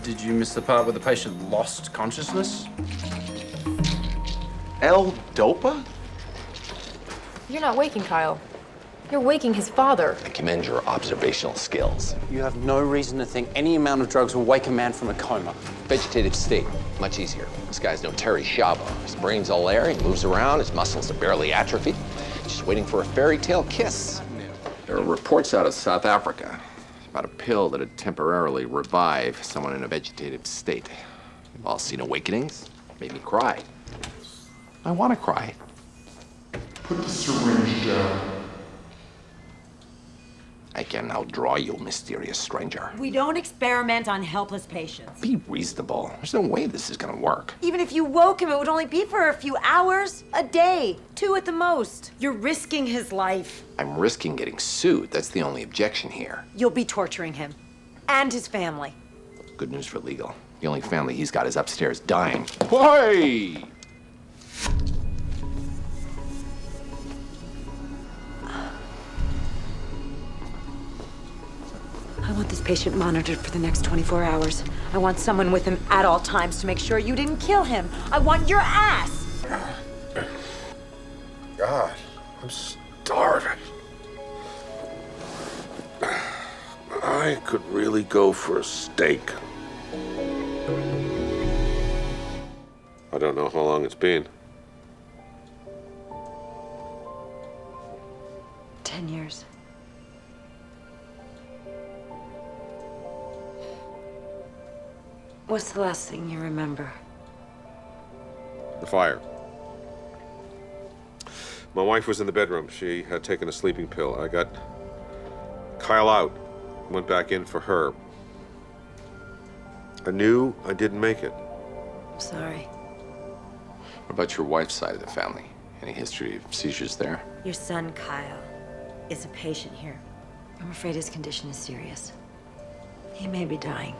Did you miss the part where the patient lost consciousness? L-Dopa? You're not waking Kyle. You're waking his father. I commend your observational skills. You have no reason to think any amount of drugs will wake a man from a coma. Vegetative state, much easier. This guy's no Terry Schiavo. His brain's all air, he moves around, his muscles are barely atrophied. Just waiting for a fairy tale kiss. There are reports out of South Africa about a pill that'd temporarily revive someone in a vegetative state. We've all seen awakenings. Made me cry. I want to cry. Put the syringe down. I can now draw you, mysterious stranger. We don't experiment on helpless patients. Be reasonable. There's no way this is gonna work. Even if you woke him, it would only be for a few hours, a day, 2 at the most. You're risking his life. I'm risking getting sued. That's the only objection here. You'll be torturing him and his family. Good news for legal. The only family he's got is upstairs dying. Why? I want this patient monitored for the next 24 hours. I want someone with him at all times to make sure you didn't kill him. I want your ass. God, I'm starving. I could really go for a steak. I don't know how long it's been. 10 years. What's the last thing you remember? The fire. My wife was in the bedroom. She had taken a sleeping pill. I got Kyle out, went back in for her. I knew I didn't make it. I'm sorry. What about your wife's side of the family? Any history of seizures there? Your son, Kyle, is a patient here. I'm afraid his condition is serious. He may be dying.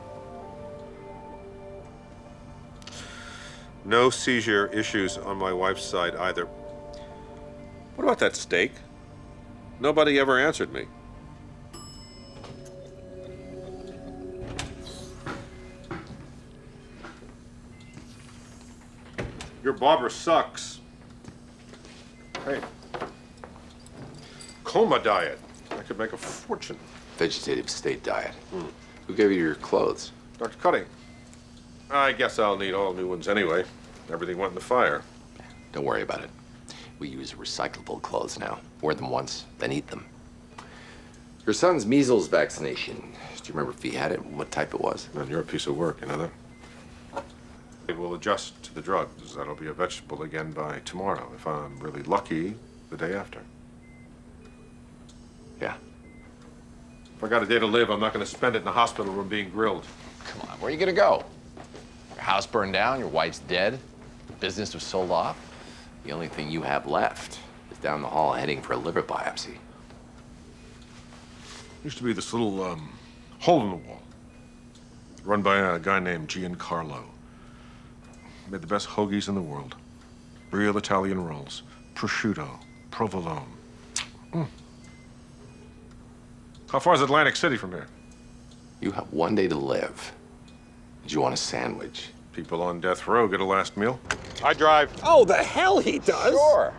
No seizure issues on my wife's side either. What about that steak? Nobody ever answered me. Your barber sucks. Hey. Coma diet. I could make a fortune. Vegetative state diet. Who gave you your clothes? Dr. Cuddy. I guess I'll need all new ones anyway. Everything went in the fire. Don't worry about it. We use recyclable clothes now. Wear them once, then eat them. Your son's measles vaccination. Do you remember if he had it, what type it was? And you're a piece of work, you know that? It will adjust to the drugs. That'll be a vegetable again by tomorrow. If I'm really lucky, the day after. Yeah. If I got a day to live, I'm not going to spend it in a hospital room being grilled. Come on, where are you gonna go? Your house burned down, your wife's dead, the business was sold off. The only thing you have left is down the hall heading for a liver biopsy. Used to be this little hole in the wall, run by a guy named Giancarlo. Made the best hoagies in the world. Real Italian rolls, prosciutto, provolone. How far is Atlantic City from here? You have one day to live. Did you want a sandwich? People on death row get a last meal. I drive. Oh, the hell he does! Sure.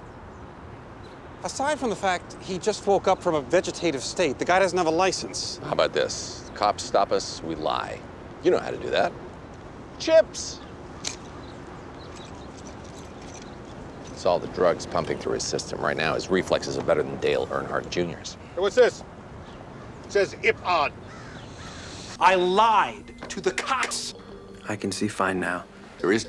Aside from the fact he just woke up from a vegetative state, the guy doesn't have a license. How about this? Cops stop us, we lie. You know how to do that. Chips! It's all the drugs pumping through his system. Right now, his reflexes are better than Dale Earnhardt Jr.'s. Hey, what's this? It says Ip-Od. I lied to the cops. I can see fine now. There is